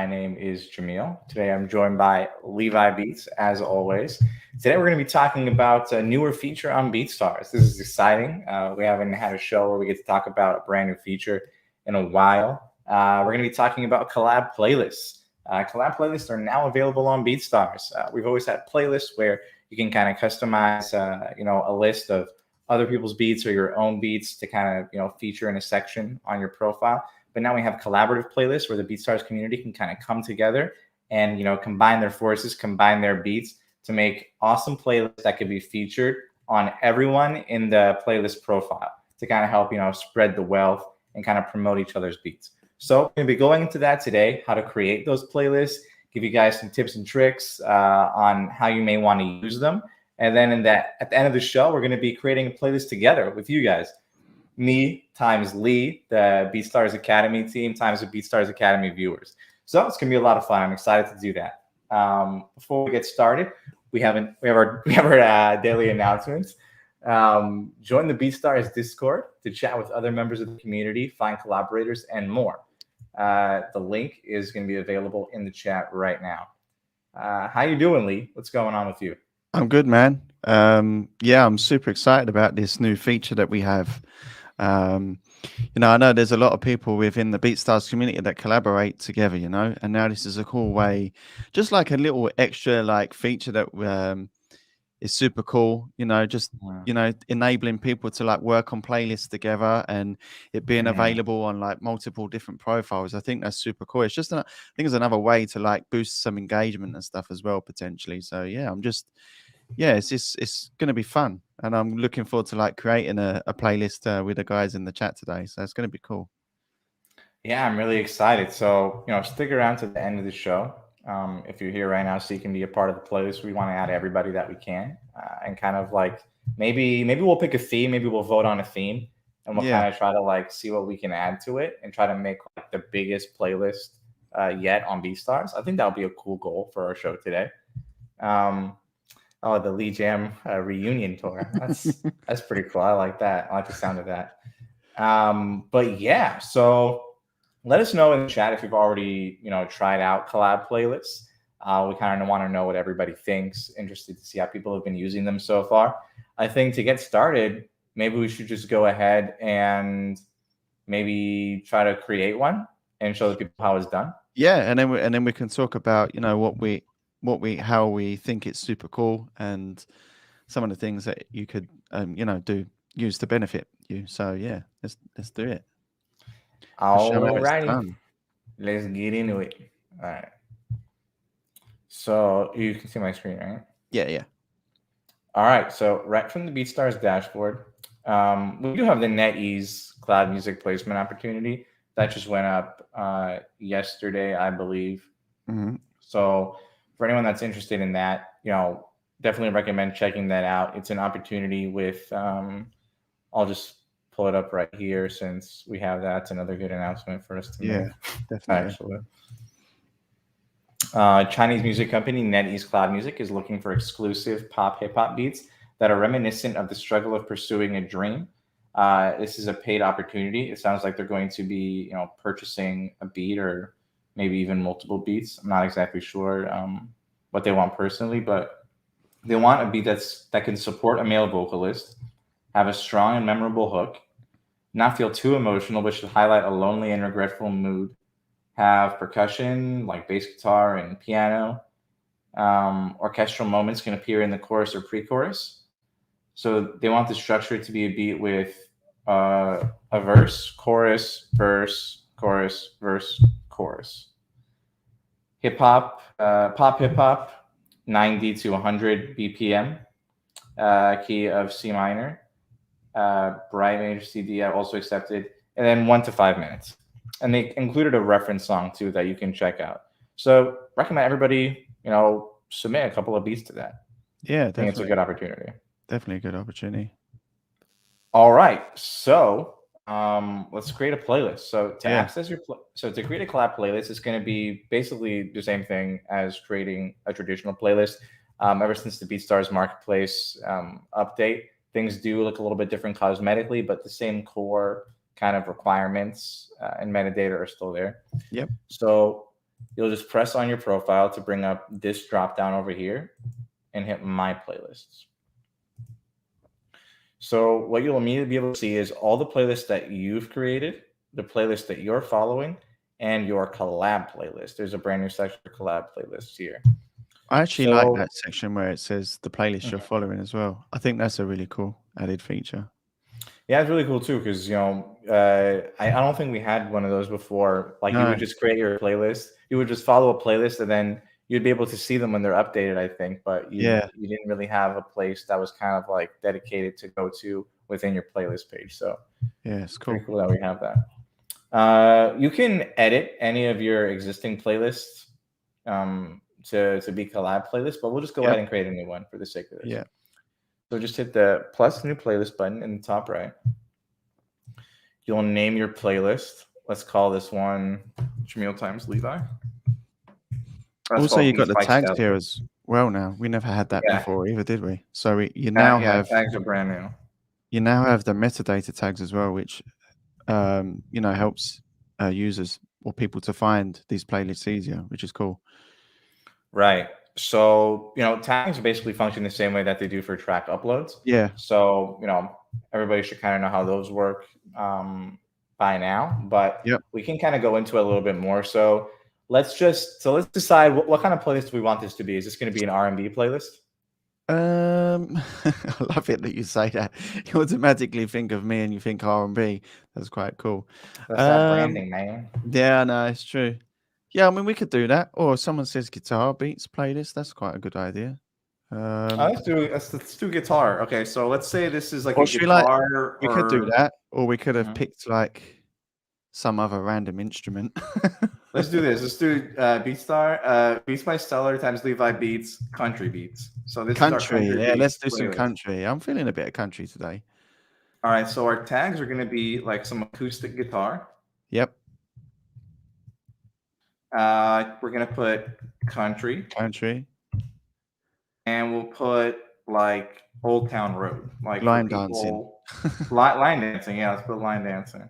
My name is Jamil. Today I'm joined by Levi Beats, as always. Today we're going to be talking about a newer feature on BeatStars. This is exciting. We haven't had a show where we get to talk about a brand new feature in a while. We're going to be talking about collab playlists. Collab playlists are now available on BeatStars. We've always had playlists where you can kind of customize, a list of other people's beats or your own beats to kind of, feature in a section on your profile. But now we have collaborative playlists where the BeatStars community can kind of come together and, combine their forces, combine their beats to make awesome playlists that could be featured on everyone in the playlist profile to kind of help, spread the wealth and kind of promote each other's beats. So we're going to be going into that today, how to create those playlists, give you guys some tips and tricks on how you may want to use them. And then at the end of the show, we're going to be creating a playlist together with you guys. Me times Lee, the BeatStars Academy team, times the BeatStars Academy viewers. So it's gonna be a lot of fun. I'm excited to do that. Before we get started, we have our daily announcements. Join the BeatStars Discord to chat with other members of the community, find collaborators, and more. The link is going to be available in the chat right now. How you doing, Lee? What's going on with you? I'm good, man. I'm super excited about this new feature that we have. I know there's a lot of people within the BeatStars community that collaborate together, and now this is a cool way, just like a little extra feature that is super cool, enabling people to work on playlists together and it being available on multiple different profiles. I think that's super cool. It's just, I think it's another way to boost some engagement and stuff as well, potentially. So it's going to be fun. And I'm looking forward to creating a playlist with the guys in the chat today. So it's going to be cool. Yeah, I'm really excited. So, stick around to the end of the show. If you're here right now, so you can be a part of the playlist. We want to add everybody that we can, and kind of maybe we'll pick a theme. Maybe we'll vote on a theme, and we'll kind of try to see what we can add to it, and try to make the biggest playlist yet on BeatStars. I think that would be a cool goal for our show today. The Lee Jam reunion tour. That's pretty cool. I like that. I like the sound of that. But yeah, so let us know in the chat if you've already, tried out collab playlists. We kind of want to know what everybody thinks. Interested to see how people have been using them so far. I think to get started, maybe we should just go ahead and maybe try to create one and show the people how it's done. Yeah, and then we can talk about how we think it's super cool and some of the things that you could use to benefit you. So yeah, let's do it. Alrighty, let's get into it. All right. So you can see my screen, right? Yeah. All right. So right from the BeatStars dashboard, we do have the NetEase cloud music placement opportunity that just went up yesterday, I believe. Mm-hmm. So for anyone that's interested in that, definitely recommend checking that out. It's an opportunity with, I'll just pull it up right here since we have that. It's another good announcement for us to make. Definitely. Actually. Chinese music company NetEase Cloud Music is looking for exclusive pop hip hop beats that are reminiscent of the struggle of pursuing a dream. This is a paid opportunity. It sounds like they're going to be, purchasing a beat or maybe even multiple beats. I'm not exactly sure what they want personally, but they want a beat that can support a male vocalist, have a strong and memorable hook, not feel too emotional, but should highlight a lonely and regretful mood, have percussion like bass guitar and piano. Orchestral moments can appear in the chorus or pre-chorus. So they want the structure to be a beat with a verse, chorus, verse, chorus, verse, chorus. Hip hop, pop hip hop, 90 to 100 BPM, key of C minor, bright major CD also accepted, and then 1 to 5 minutes. And they included a reference song too that you can check out. So recommend everybody, submit a couple of beats to that. Yeah, I think it's a good opportunity. Definitely a good opportunity. All right, so let's create a playlist. So to access to create a collab playlist, it's going to be basically the same thing as creating a traditional playlist. Ever since the BeatStars Marketplace update, things do look a little bit different cosmetically, but the same core kind of requirements and metadata are still there. Yep. So you'll just press on your profile to bring up this drop down over here and hit My Playlists. So what you'll immediately be able to see is all the playlists that you've created, the playlist that you're following, and your collab playlist. There's a brand new section for collab playlists here. I actually like So that section where it says the playlist you're mhm. following as well. I think that's a really cool added feature. Yeah, it's really cool too because I don't think we had one of those before. Like you No, would just create your playlist, you would just follow a playlist, and then you'd be able to see them when they're updated. I think, but yeah, you didn't really have a place that was kind of like dedicated to go to within your playlist page. So yeah, it's it's pretty cool. cool that we have that. You can edit any of your existing playlists to be collab playlists, but we'll just go ahead Yep, and create a new one for the sake of this. yeah. So just hit the plus new playlist button in the top right. You'll name your playlist. Let's call this one Jamil times Levi. Let's Also, call it you got Beats the by tags Stella. here as well now. We never had that Yeah, before either, did we? So you now yeah, have tags are brand new. the metadata tags as well, which helps users or people to find these playlists easier, which is cool. Right. So, tags basically function the same way that they do for track uploads. Yeah, So, everybody should kind of know how those work by now, but yep. we can kind of go into it a little bit more. So, let's decide what kind of playlist we want this to be. Is this going to be an R&B playlist? I love it that you say that. You automatically think of me and you think R&B. That's quite cool. That's that Um, branding, man. yeah, no, it's true. Yeah, I mean, we could do that. Or someone says guitar beats playlist. That's quite a good idea. Let's do guitar. Okay, so let's say this is like a Or should we like guitar we could do or that, or we could have Mhm. picked like some other random instrument. Let's do this. Let's do Beats by Stellar times Levi Beats country beats. So this is our Country, country yeah, let's beats do some playlist. country. I'm feeling a bit of country today. All right, so our tags are going to be like some acoustic guitar. Yep, We're going to put country, country. and we'll put like Old Town Road, like for Line dancing. people line dancing. Yeah, let's put line dancing.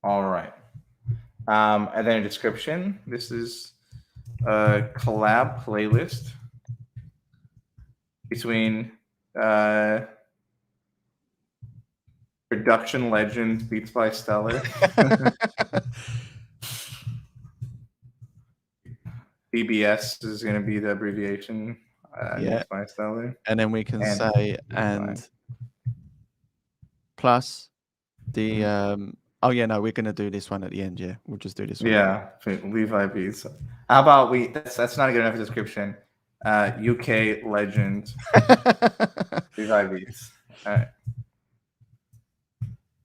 All right. And then a description. This is a collab playlist between production legend Beats by Stellar. BBS is going to be the abbreviation. Yeah. Beats by Stellar. And then we can And say and plus the oh yeah, no, we're gonna do this one at the end, yeah. We'll just do this one. Yeah, Levi Beats. How about that's not a good enough description. UK legend Levi Beats. All right.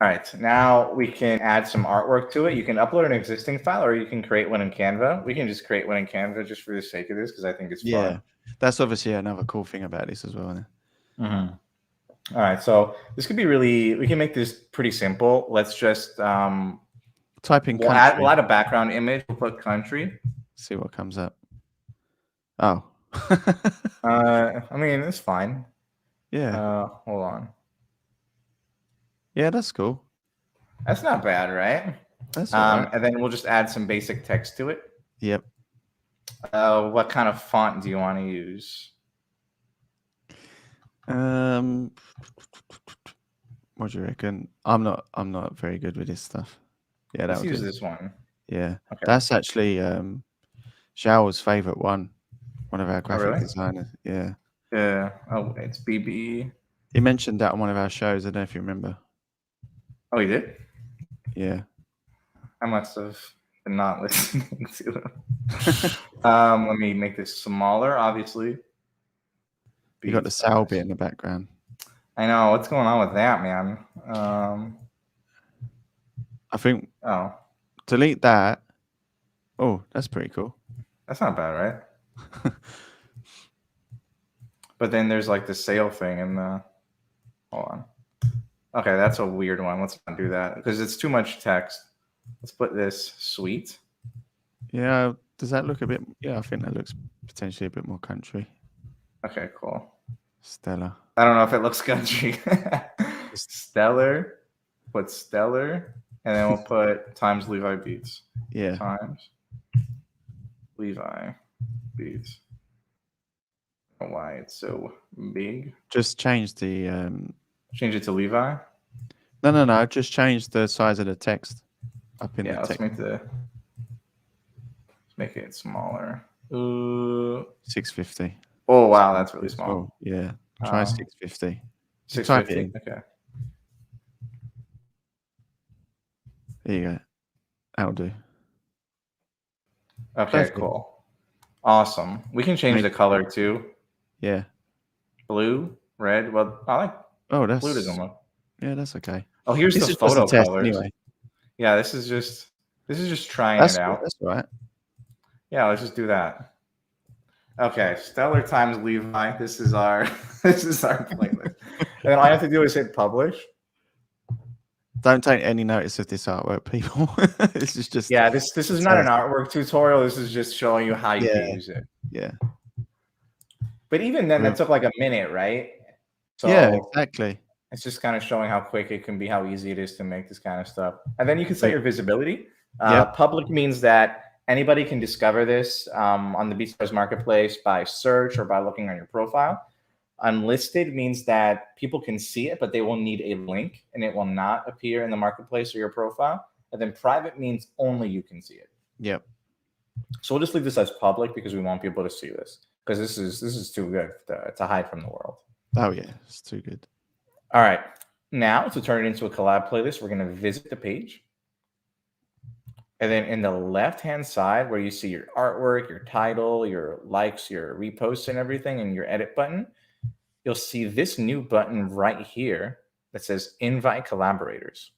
All right, now we can add some artwork to it. You can upload an existing file or you can create one in Canva. We can just create one in Canva just for the sake of this because I think it's Yeah. fun. That's obviously another cool thing about this as well. Isn't it? Mm-hmm. All right, we can make this pretty simple. Let's just type in we'll country. add a background image. We'll put country. See what comes up. Oh. I mean, it's fine. Yeah. Hold on. Yeah, that's cool. That's not bad, right? That's all right. And then we'll just add some basic text to it. Yep. What kind of font do you want to use? What do you reckon? I'm not very good with this stuff. Yeah, Let's use this one. Yeah. Okay. That's actually Xiao's favorite one of our graphic really? designers. Yeah. Yeah. Oh, it's BB. He mentioned that on one of our shows. I don't know if you remember. Oh, he did? Yeah. I must have been not listening to him. Let me make this smaller, obviously. You got the sow bit in the background. I know. What's going on with that, man? I think. Oh. Delete that. Oh, that's pretty cool. That's not bad, right? But then there's like the sale thing and the. Hold on. Okay, that's a weird one. Let's not do that because it's too much text. Let's put this sweet. Yeah, does that look a bit? Yeah, I think that looks potentially a bit more country. Okay, cool. Stellar. I don't know if it looks country. Stellar. Put stellar. and then we'll put times Levi Beats. Yeah. Times Levi Beats. I don't know why it's so big. Just change the Change it to Levi. no. Just change the size of the text up in the Let's text. make it smaller. 650. Oh wow, that's really small. Oh, yeah. Try 650. 650. Okay. There you go. That'll do. Okay, Perfect. cool. Awesome. We can change the color too. Yeah. Blue, red. Well, I like that's blue doesn't look. Yeah, that's okay. Oh, here's This the is just a photo test colors. anyway. Yeah, this is just trying it out. That's right. Yeah, let's just do that. Okay, Stellar times Levi. This is our playlist. And then all I have to do is hit publish. Don't take any notice of this artwork, people. This is just this is not an artwork tutorial. This is just showing you how you can use it. Yeah. But even then, that took like a minute, right? So yeah, exactly. It's just kind of showing how quick it can be, how easy it is to make this kind of stuff. And then you can set your visibility. Public means that anybody can discover this on the BeatStars marketplace by search or by looking on your profile. Unlisted means that people can see it, but they will need a link and it will not appear in the marketplace or your profile. And then private means only you can see it. Yep. So we'll just leave this as public because we want people to see this, because this is too good to hide from the world. Oh yeah, it's too good. All right. Now to turn it into a collab playlist, we're going to visit the page. And then in the left-hand side where you see your artwork, your title, your likes, your reposts and everything, and your edit button, you'll see this new button right here that says invite collaborators.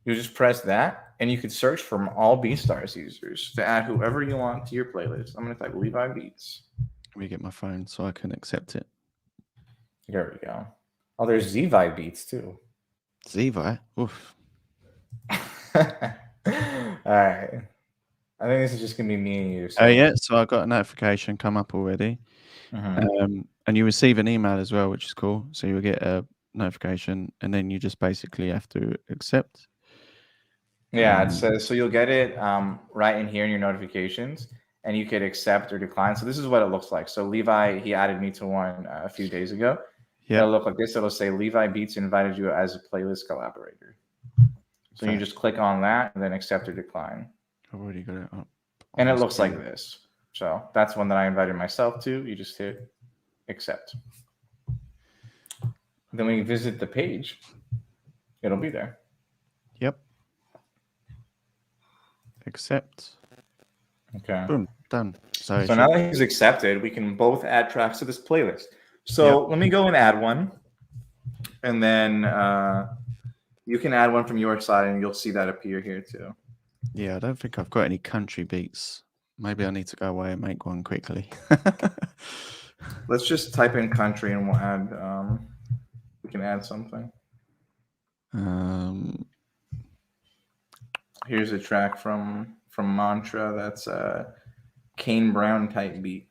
You just press that and you can search from all BeatStars users to add whoever you want to your playlist. I'm going to type Levi Beats. Let me get my phone so I can accept it. There we go. Oh, there's Zevi Beats too. Zevi? Oof. All right. I think this is just going to be me and you. So. Yeah. So I got a notification come up already. And you receive an email as well, which is cool. So you'll get a notification and then you just basically have to accept. Yeah, it says, so you'll get it right in here in your notifications, and you could accept or decline. So this is what it looks like. So Levi, he added me to one a few days ago. Yeah, it'll look like this. It'll say Levi Beats invited you as a playlist collaborator. So you just click on that and then accept or decline. I've already got it up. And it looks like this. So that's one that I invited myself to. You just hit accept. Then when you visit the page, it'll be there. Yep. Accept. Okay. Boom. Done. So now that he's accepted, we can both add tracks to this playlist. So let me go and add one. And then you can add one from your side and you'll see that appear here too. Yeah, I don't think I've got any country beats. Maybe I need to go away and make one quickly. Let's just type in country and we'll add, we can add something. Here's a track from Mantra that's a Kane Brown type beat.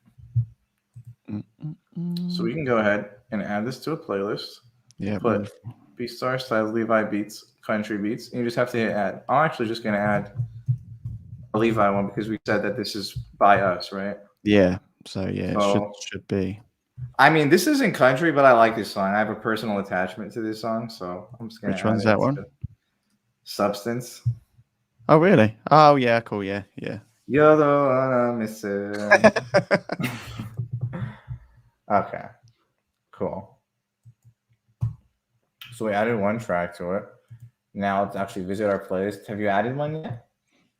So we can go ahead and add this to a playlist. Yeah. Put BeatStars styles Levi Beats, country beats. And you just have to hit add. I'm actually just going to add a Levi one because we said that this is by us, right? Yeah. So yeah, it should be. I mean, this isn't country, but I like this song. I have a personal attachment to this song, so I'm just going to. Which one's that one? Substance. Oh really? Oh yeah, cool. Yeah. You're the one I'm missing. Okay, cool. So we added one track to it. Now let's actually visit our playlist. Have you added one yet?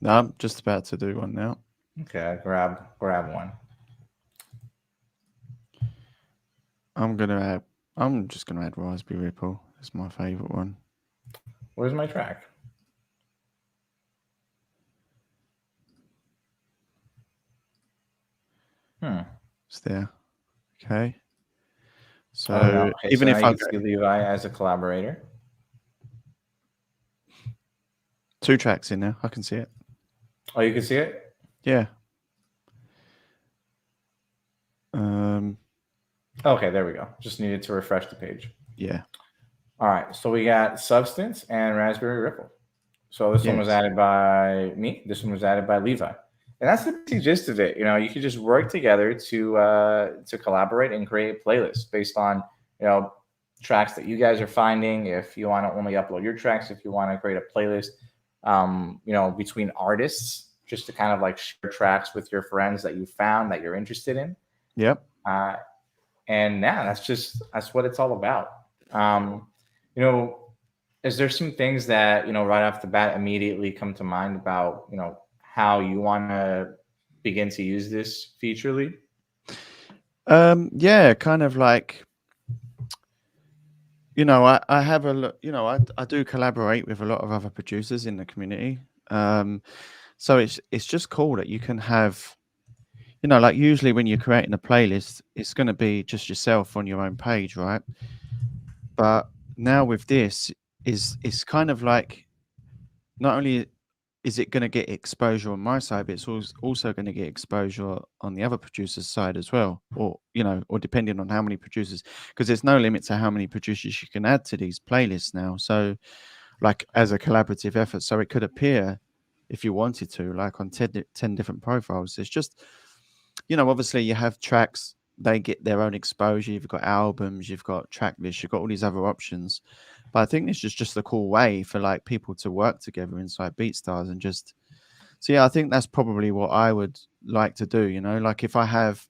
No, I'm just about to do one now. Okay, grab one. I'm just gonna add Raspberry Ripple. It's my favorite one. Where's my track? It's there. Okay. So even if I see Levi as a collaborator, 2 tracks in there, I can see it. Oh, you can see it? Yeah. Okay, there we go. Just needed to refresh the page. Yeah. All right, so we got Substance and Raspberry Ripple. So this one was Yes. added by me. This one was added by Levi, and that's the basic gist of it. You know, you could just work together to collaborate and create playlists based on you know tracks that you guys are finding. If you want to only upload your tracks, if you want to create a playlist, between artists, just to kind of like share tracks with your friends that you found that you're interested in. Yep. Uh, and yeah, that's what it's all about. Um, you know, is there some things that right off the bat immediately come to mind about how you want to begin to use this featurely? Yeah, kind of like, I have a look, I do collaborate with a lot of other producers in the community. So it's just cool that you can have, like usually when you're creating a playlist, it's going to be just yourself on your own page, right? But now with this, it's kind of like, not only is it going to get exposure on my side, but it's also going to get exposure on the other producer's side as well, or depending on how many producers, because there's no limit to how many producers you can add to these playlists now. So, like as a collaborative effort, so it could appear, if you wanted to, like on 10 different profiles. It's just, obviously you have tracks, they get their own exposure. You've got albums, you've got track lists, you've got all these other options. But I think this is just a cool way for like people to work together inside BeatStars and just, so yeah, I think that's probably what I would like to do. Like if I have,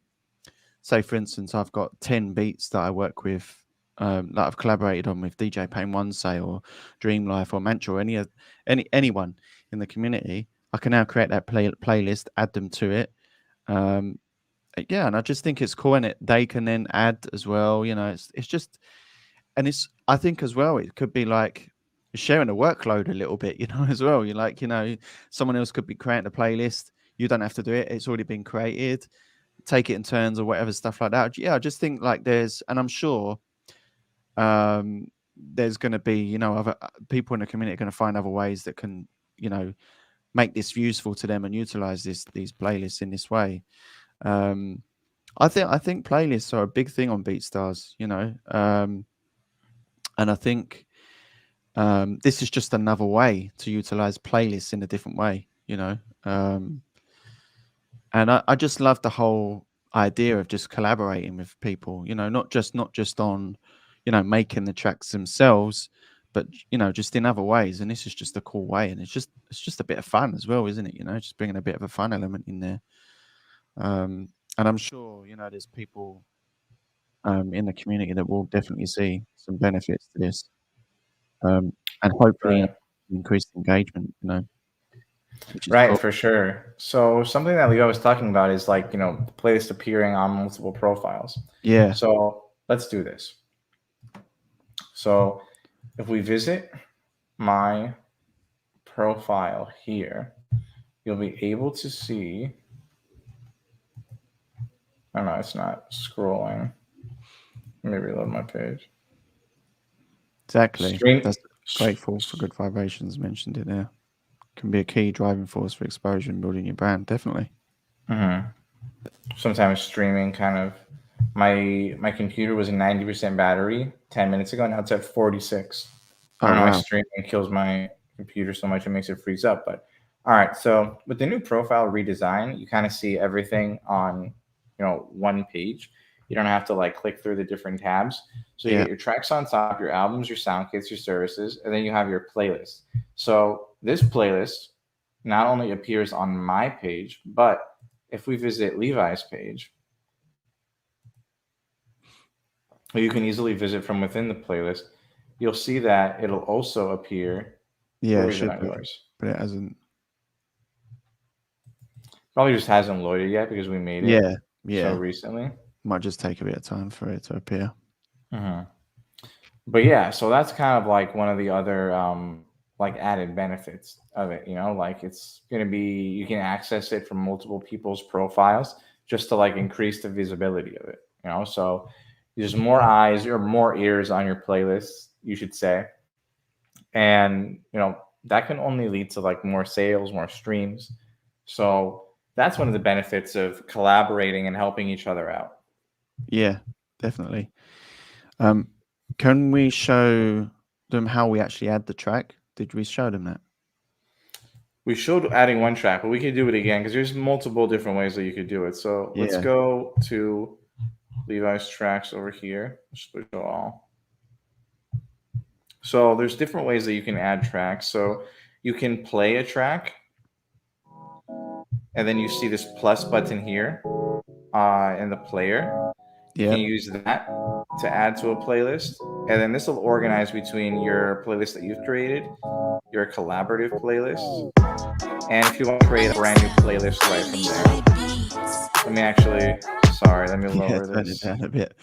say for instance, I've got 10 beats that I work with, that I've collaborated on with DJ Pain One, say, or Dream Life or Mantra, or anyone in the community, I can now create that playlist, add them to it. Yeah, and I just think it's cool, and they can then add as well. It's just, and I think as well, it could be like sharing the workload a little bit, as well. You're like, someone else could be creating a playlist. You don't have to do it. It's already been created. Take it in turns or whatever, stuff like that. Yeah, I just think like and I'm sure there's going to be, other people in the community are going to find other ways that can, make this useful to them and utilize these playlists in this way. I think playlists are a big thing on BeatStars, and I think this is just another way to utilize playlists in a different way, and I just love the whole idea of just collaborating with people, not just on, making the tracks themselves, but just in other ways. And this is just a cool way, and it's just a bit of fun as well, isn't it? Just bringing a bit of a fun element in there. And I'm sure, there's people in the community that will definitely see some benefits to this, and hopefully Right. increase engagement, which is Right, cool. for sure. So something that Leo was talking about is like, the playlist appearing on multiple profiles. Yeah, So let's do this. So if we visit my profile here, you'll be able to see. Oh no, it's not scrolling. Let me reload my page. exactly. Stream. That's grateful for good vibrations. Mentioned it there. Can be a key driving force for exposure and building your brand. Definitely. Mm-hmm. Sometimes streaming kind of. My computer was a 90% battery 10 minutes ago. Now it's at 46. I Oh don't know why wow. streaming kills my computer so much it makes it freeze up. But all right, so with the new profile redesign, you kind of see everything on one page. You don't have to like click through the different tabs. So you Yeah. get your tracks on top, your albums, your sound kits, your services, and then you have your playlist. So this playlist not only appears on my page, but if we visit Levi's page, you can easily visit from within the playlist. You'll see that it'll also appear. Yeah. Where It is it should on be, yours? but it hasn't. Probably just hasn't loaded yet because we made it Yeah. so Yeah. recently. Might just take a bit of time for it to appear. Hmm. But yeah, so that's kind of like one of the other like added benefits of it. Like it's gonna be you can access it from multiple people's profiles just to like increase the visibility of it. So there's more eyes or more ears on your playlist, you should say, and that can only lead to like more sales, more streams. So that's one of the benefits of collaborating and helping each other out. Yeah. Definitely. Can we show them how we actually add the track? Did we show them that? We showed adding one track, but we could do it again because there's multiple different ways that you could do it. So let's Yeah. go to Levi's tracks over here. Just put it all. So there's different ways that you can add tracks. So you can play a track, and then you see this plus button here in the player. You Yeah. can use that to add to a playlist, and then this will organize between your playlist that you've created, your collaborative playlists, and if you want to create a brand new playlist right from there. Let me actually, sorry, let me Yeah. lower Turn it this. down a bit.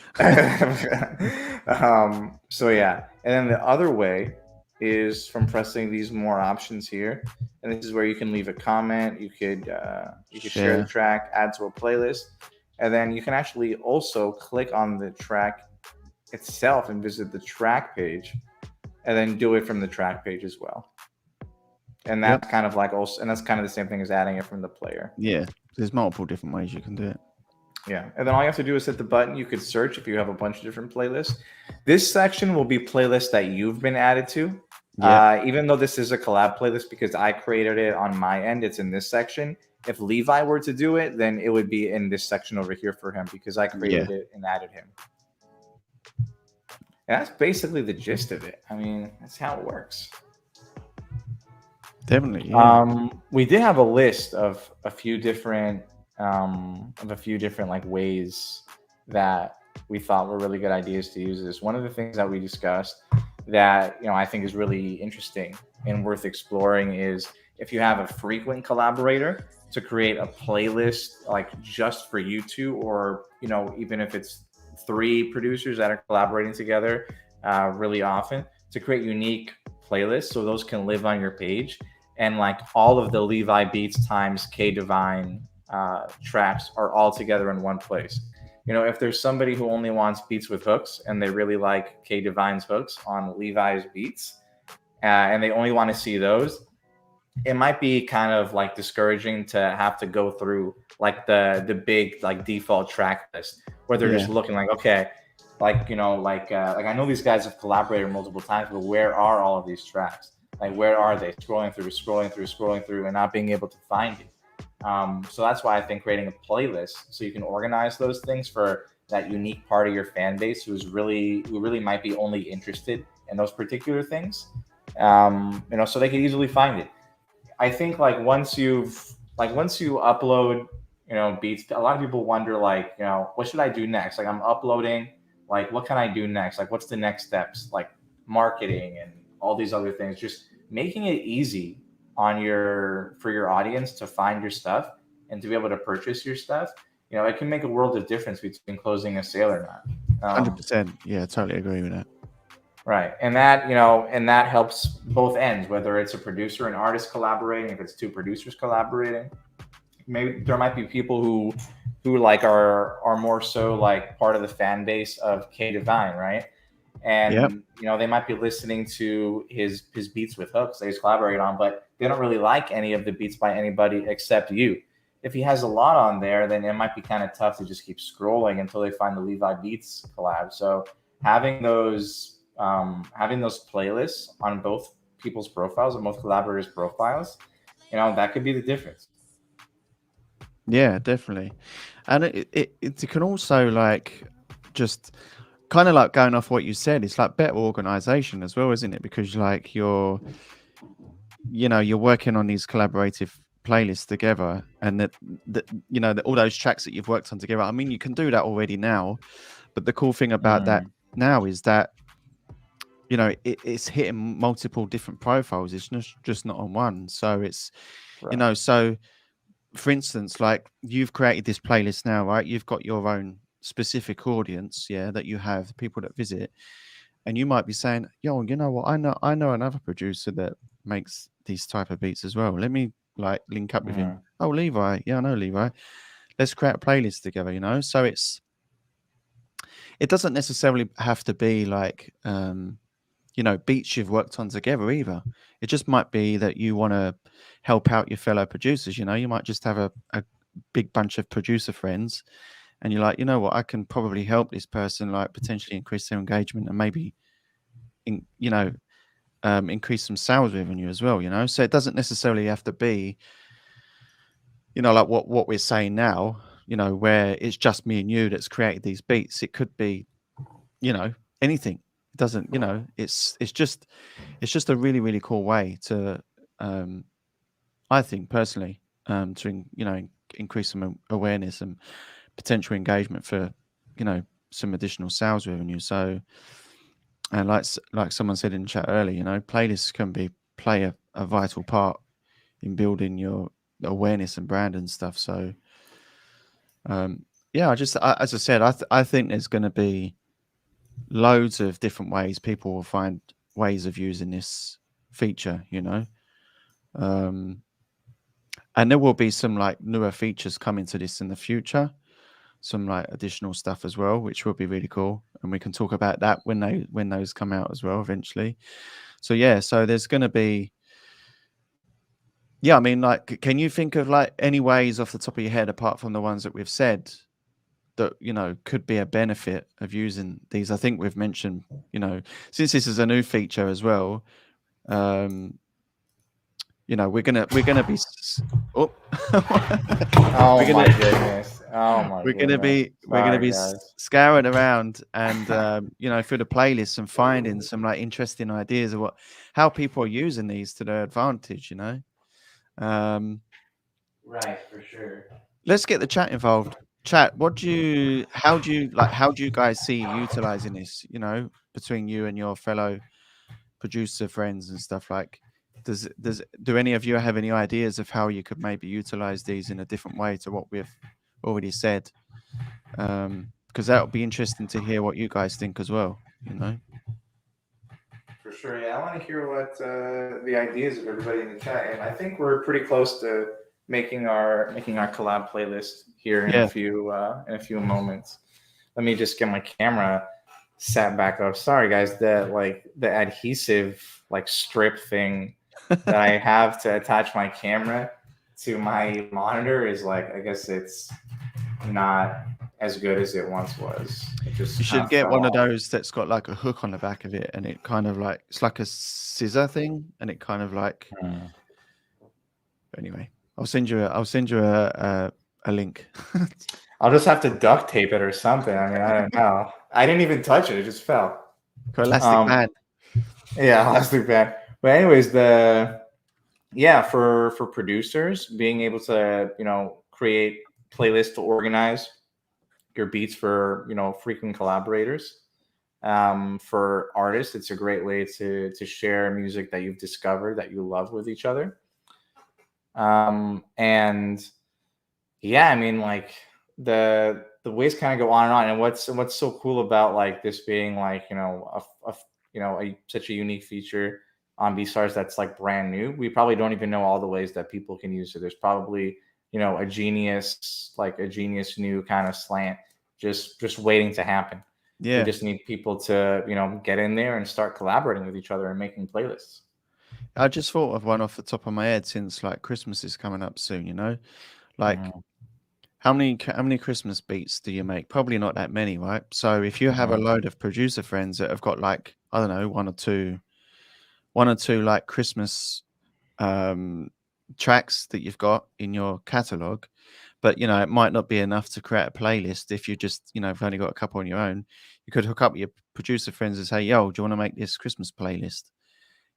So yeah, and then the other way is from pressing these more options here, and this is where you can leave a comment. You could share the Share. track, add to a playlist, and then you can actually also click on the track itself and visit the track page, and then do it from the track page as well. And Yep. that's kind of like also, and that's kind of the same thing as adding it from the player. Yeah. There's multiple different ways you can do it. Yeah, and then all you have to do is hit the button. You could search if you have a bunch of different playlists. This section will be playlists that you've been added to. Yeah. Even though this is a collab playlist because I created it on my end, it's in this section. If Levi were to do it, then it would be in this section over here for him because I created it and added him. And that's basically the gist of it. I mean, that's how it works. Definitely. Yeah. We did have a list of a few different like ways that we thought were really good ideas to use this. One of the things that we discussed that I think is really interesting and worth exploring is if you have a frequent collaborator to create a playlist like just for you two, or even if it's three producers that are collaborating together really often, to create unique playlists so those can live on your page, and like all of the Levi Beats times K Divine tracks are all together in one place. If there's somebody who only wants beats with hooks and they really like K Divine's hooks on Levi's beats, and they only want to see those, it might be kind of like discouraging to have to go through like the big like default track list where they're just looking like, okay, like like I know these guys have collaborated multiple times, but where are all of these tracks? Like, where are they? Scrolling through, and not being able to find it. So that's why I think creating a playlist so you can organize those things for that unique part of your fan base who really might be only interested in those particular things. So they can easily find it. I think like once you upload, beats, a lot of people wonder like, what should I do next? Like, I'm uploading, like what can I do next? Like, what's the next steps? Like marketing and all these other things. Just making it easy for your audience to find your stuff and to be able to purchase your stuff. It can make a world of difference between closing a sale or not. 100%. Yeah, totally agree with that. Right. And that helps both ends, whether it's a producer and artist collaborating, if it's two producers collaborating. Maybe there might be people who like are more so like part of the fan base of K Divine, right? And they might be listening to his beats with hooks that he's collaborated on, but they don't really like any of the beats by anybody except you. If he has a lot on there, then it might be kind of tough to just keep scrolling until they find the Levi Beats collab. So having those playlists on both people's profiles, on both collaborators' profiles, that could be the difference. Yeah, definitely. And it can also like just kind of like going off what you said, it's like better organization as well, isn't it? Because like you're working on these collaborative playlists together, and that all those tracks that you've worked on together. I mean, you can do that already now, but the cool thing about that now is that it's hitting multiple different profiles. It's just not on one. So it's so for instance, like you've created this playlist now, right? You've got your own specific audience, that you have people that visit, and you might be saying, yo, you know what, I know another producer that makes these type of beats as well. Let me like link up with him. Oh, Levi. Yeah, I know Levi. Let's create a playlist together, so it doesn't necessarily have to be like beats you've worked on together either. It just might be that you want to help out your fellow producers. You might just have a big bunch of producer friends, and you're like, you know what, I can probably help this person like potentially increase their engagement and maybe increase some sales revenue as well, you know. So it doesn't necessarily have to be, you know, like what we're saying now, you know, where it's just me and you that's created these beats. It could be, you know, anything. It doesn't, you know, it's just a really, really cool way to, I think personally, you know, increase some awareness and potential engagement for, you know, some additional sales revenue. So, and like someone said in chat earlier, you know, playlists can play a vital part in building your awareness and brand and stuff. So, yeah, as I said, I think there's going to be loads of different ways people will find ways of using this feature, you know. And there will be some like newer features coming to this in the future, some like additional stuff as well, which will be really cool. And we can talk about that when those come out as well eventually. So yeah, so there's going to be, yeah, I mean, like, can you think of like any ways off the top of your head, apart from the ones that we've said, that, you know, could be a benefit of using these? I think we've mentioned, you know, since this is a new feature as well, you know, we're gonna be oh Oh we're my gonna goodness. Oh my goodness. we're gonna Sorry, be guys. scouring around and you know, through the playlists and finding some like interesting ideas of how people are using these to their advantage, you know. Right, for sure. Let's get the chat involved. Chat, how do you guys see utilizing this, you know, between you and your fellow producer friends and stuff? Like, do any of you have any ideas of how you could maybe utilize these in a different way to what we've already said? Because that would be interesting to hear what you guys think as well, you know. For sure, yeah. I want to hear what the ideas of everybody in the chat, and I think we're pretty close to making our collab playlist here Yeah. in a few moments. Let me just get my camera set back up. Sorry, guys, the adhesive like strip thing that I have to attach my camera to my monitor is like, I guess it's not as good as it once was. It just You kind should of get fell one of off. those that's got like a hook on the back of it, and it kind of like, it's like a scissor thing, and it kind of like. Anyway, I'll send you a link. I'll just have to duct tape it or something. I mean, I don't know. I didn't even touch it; it just fell. Got elastic Um, band. yeah, that's too bad. But anyways, for producers being able to create playlists to organize your beats for frequent collaborators. For artists, it's a great way to share music that you've discovered that you love with each other. And yeah, I mean, like the ways kind of go on and on. And what's so cool about like this being like such a unique feature on BeatStars that's like brand new. We probably don't even know all the ways that people can use it. There's probably a genius new kind of slant just waiting to happen. We Yeah. just need people to get in there and start collaborating with each other and making playlists. I just thought of one off the top of my head, since like Christmas is coming up soon, you know, like how many Christmas beats do you make? Probably not that many, right? So if you have a load of producer friends that have got like, I don't know, one or two like Christmas tracks that you've got in your catalog, but you know, it might not be enough to create a playlist. If you just, you know, have only got a couple on your own, you could hook up your producer friends and say, yo, do you want to make this Christmas playlist?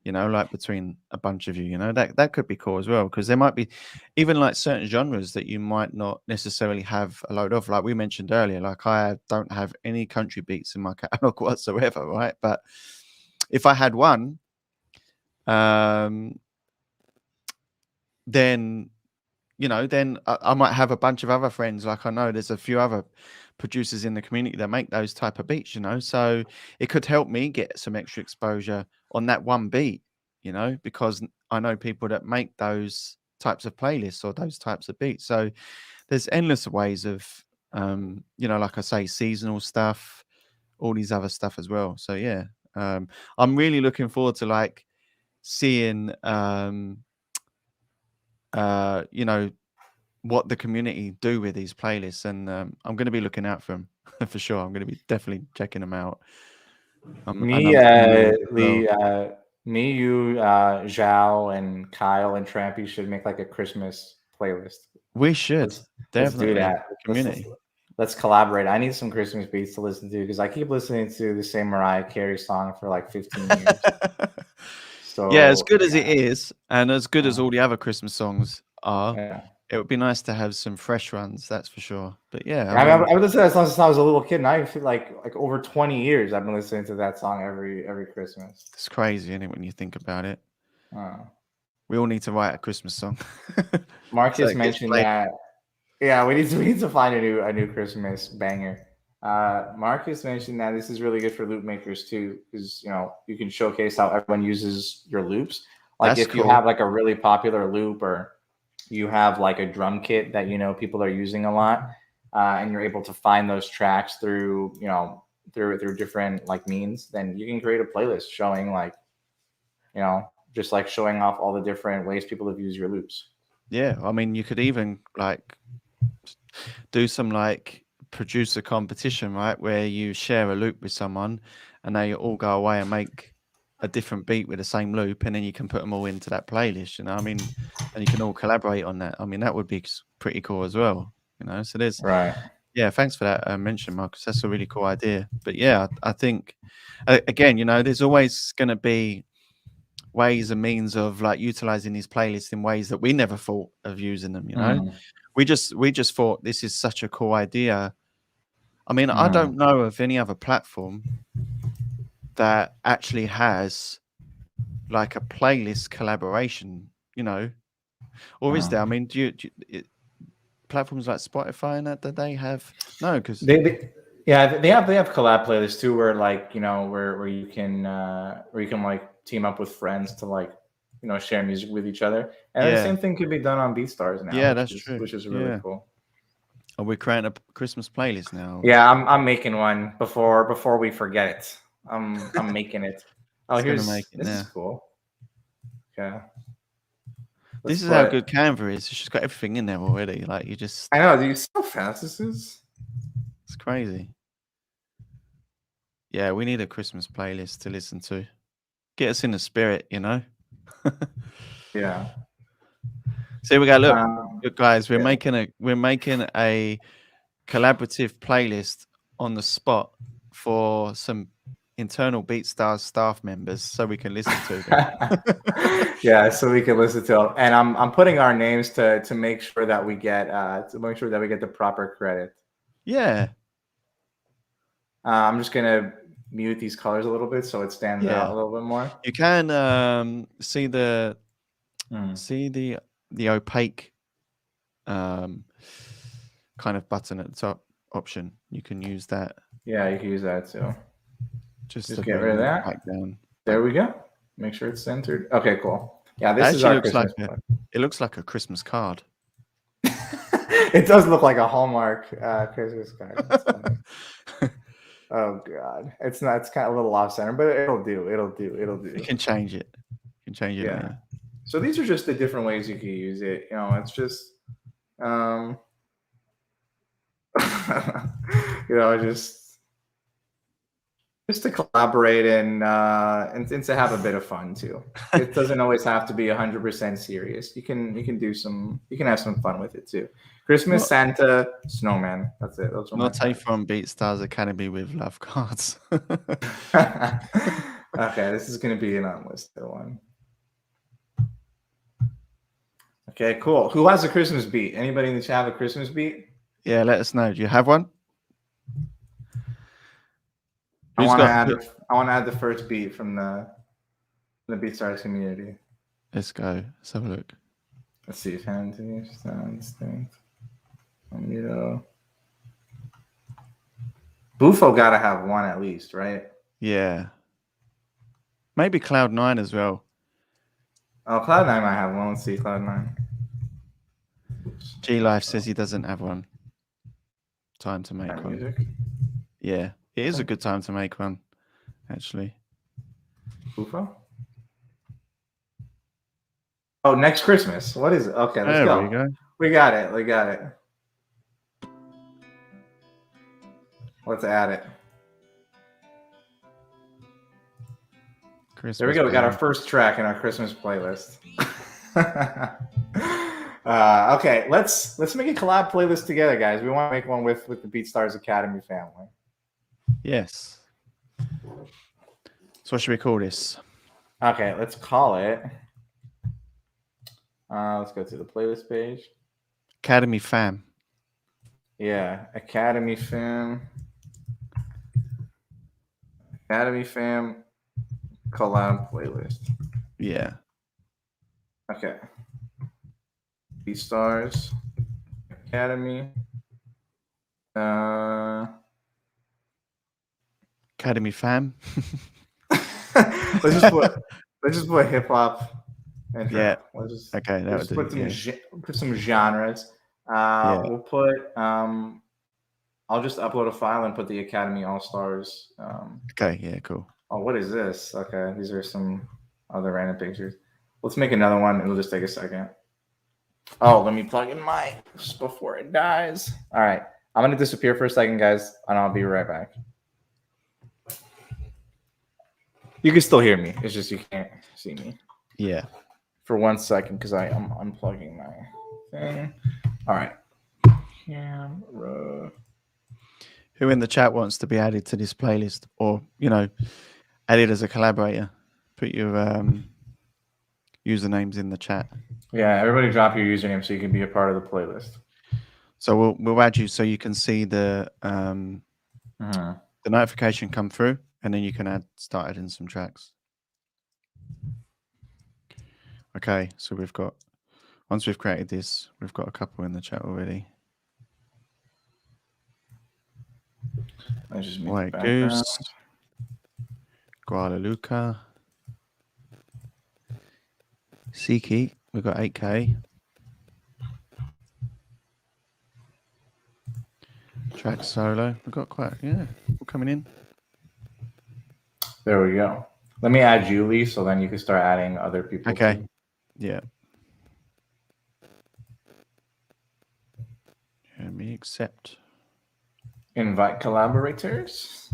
You know, like between a bunch of you, you know, that could be cool as well, because there might be even like certain genres that you might not necessarily have a load of. Like we mentioned earlier, like I don't have any country beats in my catalog whatsoever, right? But if I had one, then you know, then I might have a bunch of other friends. Like I know there's a few other producers in the community that make those type of beats, you know, so it could help me get some extra exposure on that one beat, you know, because I know people that make those types of playlists or those types of beats. So there's endless ways of, you know, like I say, seasonal stuff, all these other stuff as well. So yeah, I'm really looking forward to like seeing, you know, what the community do with these playlists, and I'm going to be looking out for them for sure. I'm going to be definitely checking them out. And Me, I'm sure you will as well. Me, you, Zhao, and Kyle and Trampy should make like a Christmas playlist. We should Let's do definitely that. the Let's community. let's collaborate. I need some Christmas beats to listen to because I keep listening to the same Mariah Carey song for like 15 years. Yeah, as So good as it is, and as good as uh, all the other Christmas songs are, yeah. it would be nice to have some fresh runs, that's for sure. But yeah, I Yeah, mean, I've been listening to that song since I was a little kid. And I feel like over 20 years I've been listening to that song every Christmas. it's crazy, isn't it, when you think about it? Uh, We all need to write a Christmas song. So Marcus it gets mentioned played. that. Yeah, we need to find a new Christmas banger. Marcus mentioned that this is really good for loop makers too, because you can showcase how everyone uses your loops. Like That's if you cool. have like a really popular loop, or you have like a drum kit that people are using a lot, and you're able to find those tracks through through different like means, then you can create a playlist showing like just like showing off all the different ways people have used your loops. Yeah, I mean, you could even like do some like producer competition, right? Where you share a loop with someone and they all go away and make a different beat with the same loop, and then you can put them all into that playlist, I mean, and you can all collaborate on that. I mean, that would be pretty cool as well, So there's, Right. yeah, thanks for that mention, Marcus. That's a really cool idea. But yeah, I think, again, there's always going to be ways and means of like utilizing these playlists in ways that we never thought of using them, Mm, we just thought this is such a cool idea. I mean, I mm, don't know of any other platform that actually has like a playlist collaboration, or is there? I mm. mean, platforms like Spotify and that, do they have? No, because Yeah, they have collab playlists too, where like where you can like team up with friends to like share music with each other, and the yeah, same thing could be done on BeatStars now, yeah, which that's is true. which is really Yeah, cool. are we creating a Christmas playlist now? Yeah, I'm making one before we forget it. I'm making it. Oh, It's gonna make it this is now. cool. Okay, let's This is how put. good Canva is. It's just got everything in there already. Like you just, I know. Do you see how fast this is? it's crazy. Yeah, we need a Christmas playlist to listen to. Get us in the spirit, Yeah. So here we go. Look, Um, guys, we're yeah. making a collaborative playlist on the spot for some internal BeatStars staff members, so we can listen to them. Yeah, so we can listen to it. And I'm putting our names to make sure that we get the proper credit. Yeah, I'm just gonna mute these colors a little bit so it stands out yeah. a little bit more. You can see the Mm. see the opaque kind of button at the top option. You can use that Yeah, you can use that too. just Just to get rid bring of that that. back down. There we go. Make sure it's centered. Okay, cool. Yeah, It this is actually our looks like Christmas one. it looks like a Christmas card. It does look like a Hallmark Christmas card. That's funny. Oh god, it's not. It's kind of a little off center, but it'll do. It'll do. It'll do. You can change it. You can change it Yeah. later. So these are just the different ways you can use it. It's just, um, just to collaborate and to have a bit of fun too. It doesn't always have to be 100% serious. You can have some fun with it too. Christmas, Not Santa, snowman. That's it. Those are my not a five. from BeatStars Academy with love cards. Okay, this is gonna be an unlisted one. Okay, cool. Who has a Christmas beat? Anybody in the chat have a Christmas beat? Yeah, let us know. Do you have one? I Who's want to got? add. I want to add the first beat from the BeatStars community. Let's go. Let's have a look. Let's see. Fantasy, instinct. Bufo gotta have one at least, right? Yeah. Maybe Cloud9 as well. Oh, Cloud9 might have one. Let's see, Cloud9. G Life says he doesn't have one. Time to make one. Music. Yeah, it is a good time to make one, actually. Bufo. Oh, next Christmas. What is it? Okay, let's go. There we go. We got it. We got it. Let's add it. Christmas. There we go. We got our playlist. first track in our Christmas playlist. Okay, let's make a collab playlist together, guys. We want to make one with the BeatStars Academy family. Yes. So what should we call this? Okay, let's call it. Let's go to the playlist page. Academy Fam. Yeah, Academy Fam collab playlist. Yeah. Okay. BeatStars Academy. Academy Fam. let's just put hip hop. Yeah. Let's just Okay, that would put do. put some genres. Yeah. We'll put. I'll just upload a file and put the Academy All Stars. Okay. Yeah. Cool. Oh, what is this? Okay, these are some other random pictures. Let's make another one. It'll just take a second. Oh, let me plug in mine just before it dies. All right, I'm gonna disappear for a second, guys, and I'll be right back. You can still hear me. It's just you can't see me. Yeah. For 1 second, because I'm unplugging my thing. All right. Camera. Who in the chat wants to be added to this playlist, or added as a collaborator? Put your usernames in the chat. Yeah, everybody drop your username so you can be a part of the playlist. So we'll add you so you can see the notification come through, and then you can start adding some tracks. Okay, so once we've created this, we've got a couple in the chat already. Let's just White Goose, Guadaluca, Siki, we've got 8K. Track solo, we've got we're coming in. There we go. Let me add Julie so then you can start adding other people. Okay. Too. Yeah. Let me accept. Invite collaborators.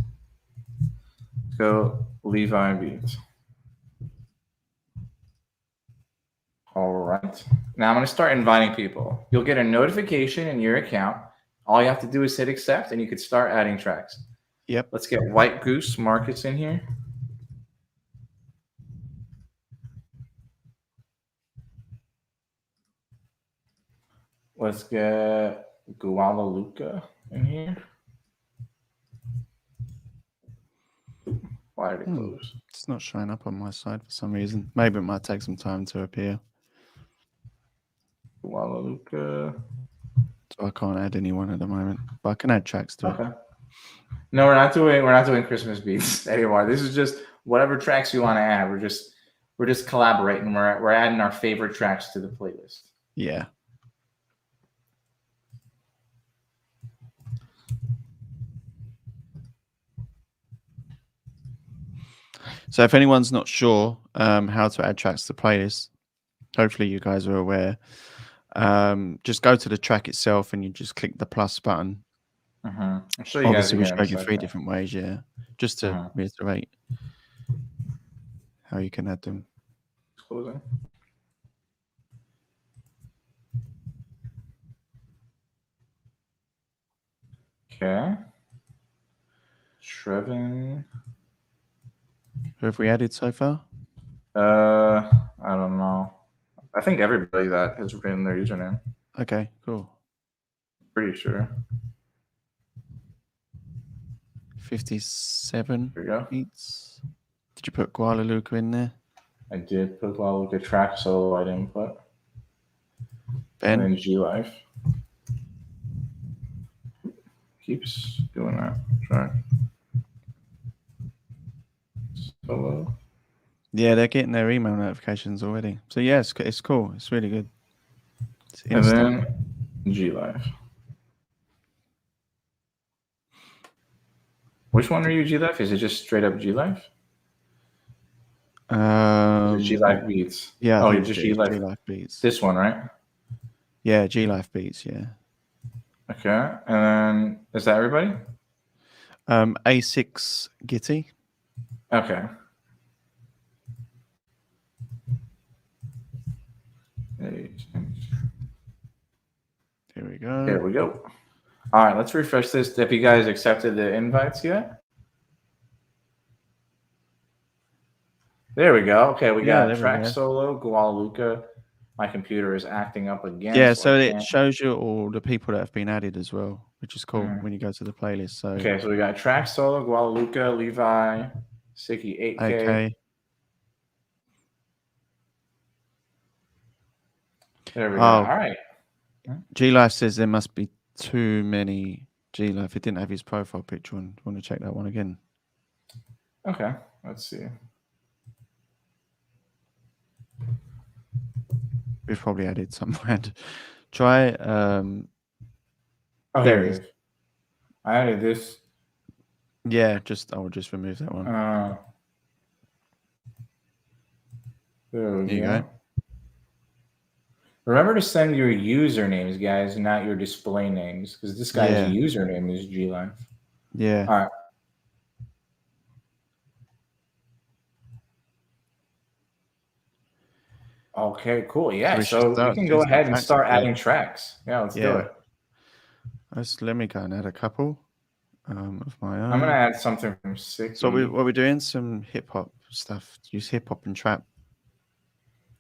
Go Levi Beats. All right. Now I'm going to start inviting people. You'll get a notification in your account. All you have to do is hit accept and you can start adding tracks. Yep. Let's get White Goose Markets in here. Let's get Guadaluca in here. Why did it close? It's not showing up on my side for some reason. Maybe it might take some time to appear. Guadaluca. So I can't add anyone at the moment, but I can add tracks to it. No, we're not doing Christmas beats anymore. This is just whatever tracks you want to add. We're just collaborating. We're adding our favorite tracks to the playlist. Yeah. So if anyone's not sure how to add tracks to playlists, hopefully you guys are aware. Just go to the track itself and you just click the plus button. I'll show you Obviously, we guys showed you 3 different ways, yeah. Just to reiterate how you can add them. Closing. Okay. Trevin. Who have we added so far? I don't know. I think everybody that has written their username. Okay, cool. Pretty sure. 57 There you go. beats. Did you put Guadaluca in there? I did put Guadaluca track solo. I didn't put. Ben? And then G Life. Keeps doing that. Track. Solo. Yeah, they're getting their email notifications already. So yeah, it's cool. It's really good. It's and then G Life. Which one are you, G Life? Is it just straight up G Life? G Life Beats. Yeah. Oh, you're just G Life Beats. This one, right? Yeah, G Life Beats. Yeah. Okay, and then is that everybody? A6 Gitty. Okay. There we go. There we go. All right, let's refresh this. Have you guys accepted the invites yet? There we go. Okay, we got track solo, Guadaluca. My computer is acting up again. Yeah, so it shows you all the people that have been added as well, which is cool when you go to the playlist. So okay, so we got track solo, Guadaluca, Levi, Sicky 8K. Okay. There we go. All right. G Life says there must be too many G Life. He didn't have his profile picture on. Want to check that one again? Okay, let's see. We've probably added some random. Try. Oh, here it is. I added this. Yeah, I will just remove that one. There you go. Remember to send your usernames, guys, not your display names, because this guy's username is GLife. Yeah. All right. Okay, cool. Yeah, so we can go ahead and start adding tracks. Yeah, let's do it. Let me go and add a couple of my own. I'm gonna add something from 60. So what we're doing? Some hip hop stuff. Use hip hop and trap.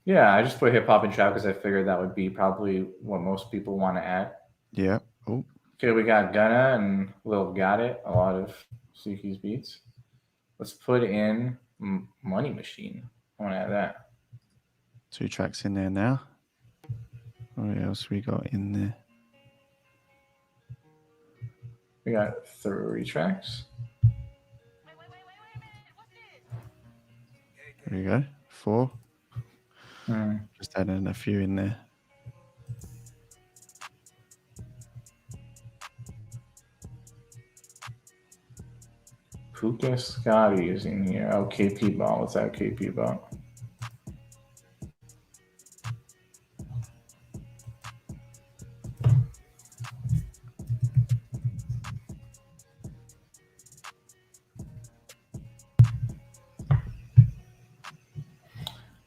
Yeah, I just put hip hop and trap because I figured that would be probably what most people want to add. Yeah. Oh. Okay, we got Gunna and Lil Got It, a lot of Suki's beats. Let's put in Money Machine. I want to add that. 2 tracks in there now. What else we got in there? We got 3 tracks. There we go. 4. Just adding a few in there. Puka Scotty is in here. Oh, KP Ball. Let's add KP Ball.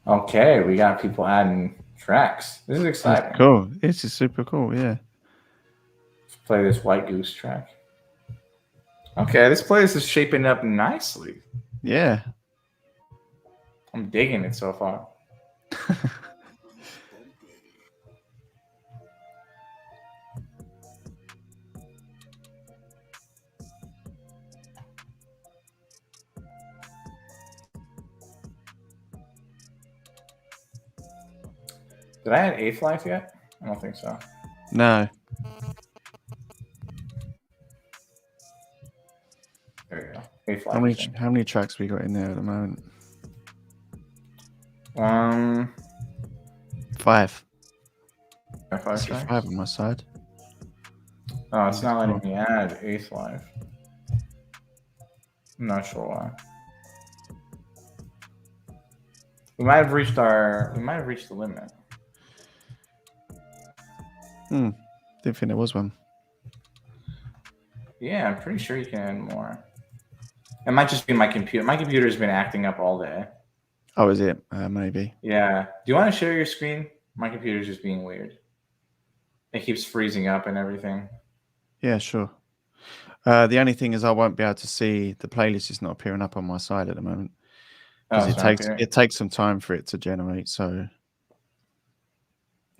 Okay, we got people adding tracks. This is exciting. That's cool. This is super cool. Yeah. Let's play this White Goose track. Okay, this playlist is shaping up nicely. Yeah. I'm digging it so far. Did I add 8th Life yet? I don't think so. No. There you go. 8th Life. How many tracks we got in there at the moment? 5. 5 on my side. Oh, it's not letting me add 8th Life. I'm not sure why. We might have reached the limit. Didn't think there was one. Yeah, I'm pretty sure you can add more. It might just be my computer. My computer's been acting up all day. Oh, is it? Maybe. Yeah. Do you want to share your screen? My computer's just being weird. It keeps freezing up and everything. Yeah, sure. The only thing is I won't be able to see the playlist is not appearing up on my side at the moment. Because it takes some time for it to generate, so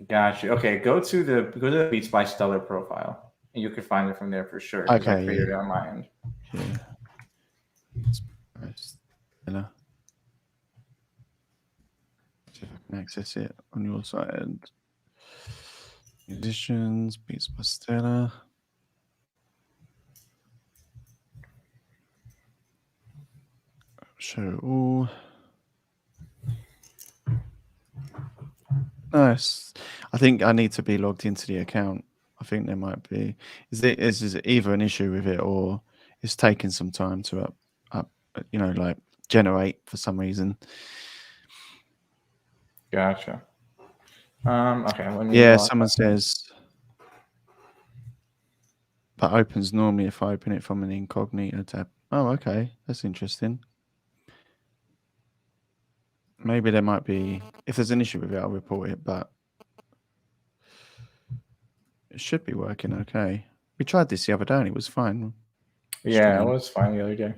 Gotcha. Okay, go to the Beats by Stellar profile, and you can find it from there for sure. Okay, I created it on my end. Yeah. Stellar. See if I can access it on your side. Musicians, Beats by Stellar. Show all. Nice. I think I need to be logged into the account. I think there might be. Is it either an issue with it or it's taking some time to like generate for some reason. Gotcha. Okay. Someone says that opens normally if I open it from an incognito tab. Oh, okay. That's interesting. Maybe there might be, if there's an issue with it, I'll report it, but It should be working okay. We tried this the other day and it was fine. Yeah, it Strange. was fine the other day.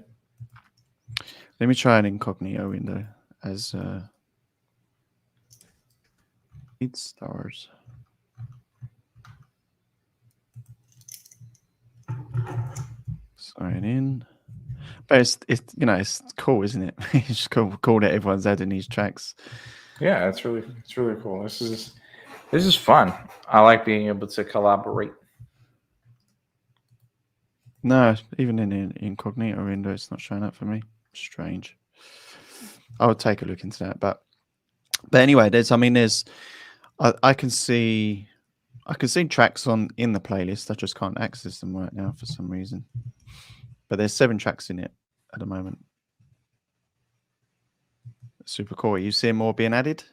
Let me try an incognito window as BeatStars. Sign in. But it's it's cool, isn't it? It's just cool that everyone's adding these tracks. Yeah, it's really cool. This is fun. I like being able to collaborate. No, even in the incognito window, it's not showing up for me. Strange. I'll take a look into that. But anyway, I can see tracks in the playlist. I just can't access them right now for some reason. But there's 7 tracks in it at the moment. Super cool. Are you seeing more being added?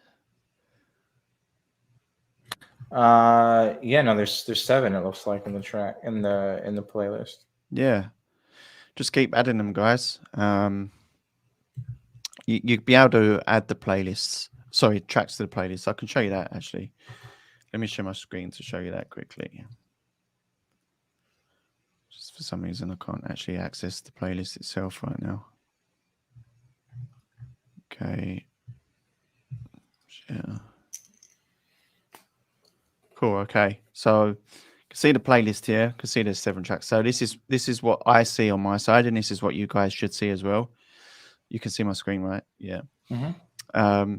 Yeah, no, there's 7. It looks like in the playlist. Yeah, just keep adding them, guys. You'd be able to add the playlists. Sorry, tracks to the playlist. I can show you that actually. Let me share my screen to show you that quickly. Just for some reason, I can't actually access the playlist itself right now. Okay. Yeah. Cool. Okay. So you can see the playlist here. You can see there's 7 tracks. So this is what I see on my side, and this is what you guys should see as well. You can see my screen, right? Yeah. Mm-hmm.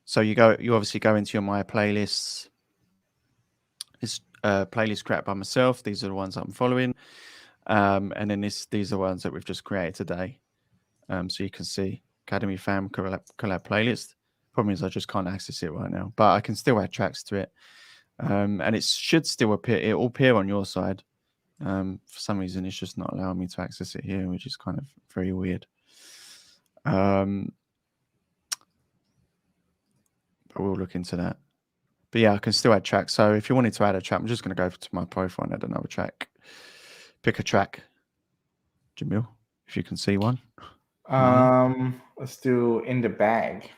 So you obviously go into your My Playlists. This playlist created by myself. These are the ones I'm following. And then these are the ones that we've just created today. So you can see Academy Fam collab playlist. Problem is I just can't access it right now, but I can still add tracks to it. And it should still appear. It will appear on your side. For some reason, it's just not allowing me to access it here, which is kind of very weird. But we'll look into that. But yeah, I can still add tracks. So if you wanted to add a track, I'm just going to go to my profile and add another track. Pick a track, Jamil, if you can see one. Let's do In the Bag.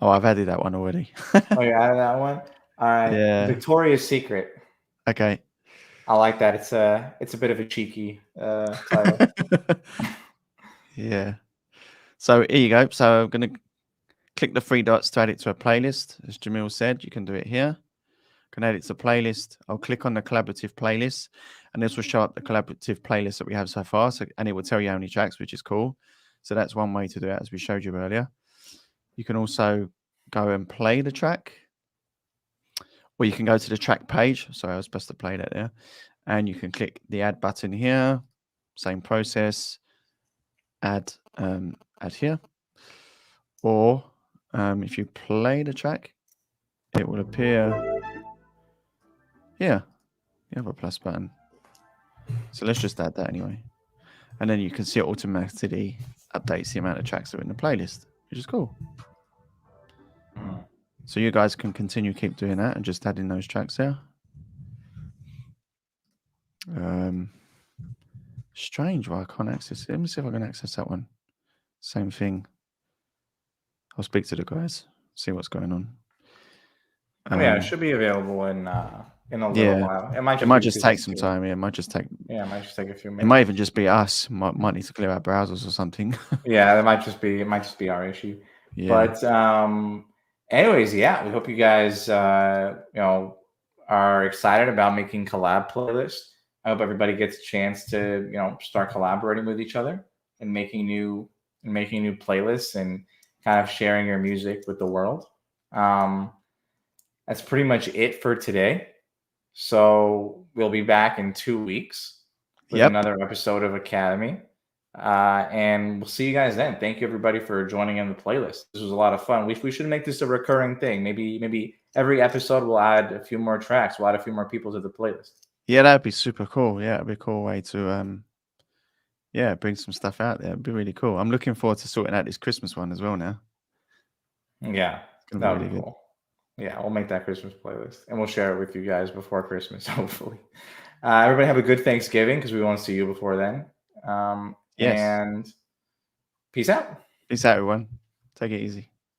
Oh, I've added that one already. Oh, you added that one? All right. Yeah. Victoria's Secret. Okay. I like that. It's a bit of a cheeky title. Yeah. So here you go. So I'm going to click the 3 dots to add it to a playlist. As Jamil said, you can do it here. You can add it to playlist. I'll click on the collaborative playlist, and this will show up the collaborative playlist that we have so far. And it will tell you how many tracks, which is cool. So that's one way to do it, as we showed you earlier. You can also go and play the track, or you can go to the track page. Sorry, I was supposed to play that there. And you can click the add button here. Same process. Add here. Or if you play the track, it will appear here. You have a plus button. So let's just add that anyway. And then you can see it automatically updates the amount of tracks that are in the playlist, which is cool. So you guys can keep doing that and just adding those tracks there. Strange why I can't access it. Let me see if I can access that one. Same thing. I'll speak to the guys, see what's going on. Yeah, it should be available in a little while. It might just take some time. Yeah, it might just take. Yeah, it might just take a few minutes. It might even just be us. Might need to clear our browsers or something. Yeah, it might just be our issue. Yeah. But anyways, yeah, we hope you guys are excited about making collab playlists. I hope everybody gets a chance to start collaborating with each other and making new playlists and kind of sharing your music with the world. That's pretty much it for today. So we'll be back in 2 weeks with another episode of Academy. And we'll see you guys then. Thank you everybody for joining in the playlist. This was a lot of fun. We should make this a recurring thing. Maybe every episode we'll add a few more tracks. We'll add a few more people to the playlist. Yeah, that'd be super cool. Yeah, it'd be a cool way to bring some stuff out there. It'd be really cool. I'm looking forward to sorting out this Christmas one as well now. Yeah, that would be cool. Yeah, we'll make that Christmas playlist and we'll share it with you guys before Christmas, hopefully. Everybody have a good Thanksgiving because we won't see you before then. Yes. And peace out. Peace out, everyone. Take it easy.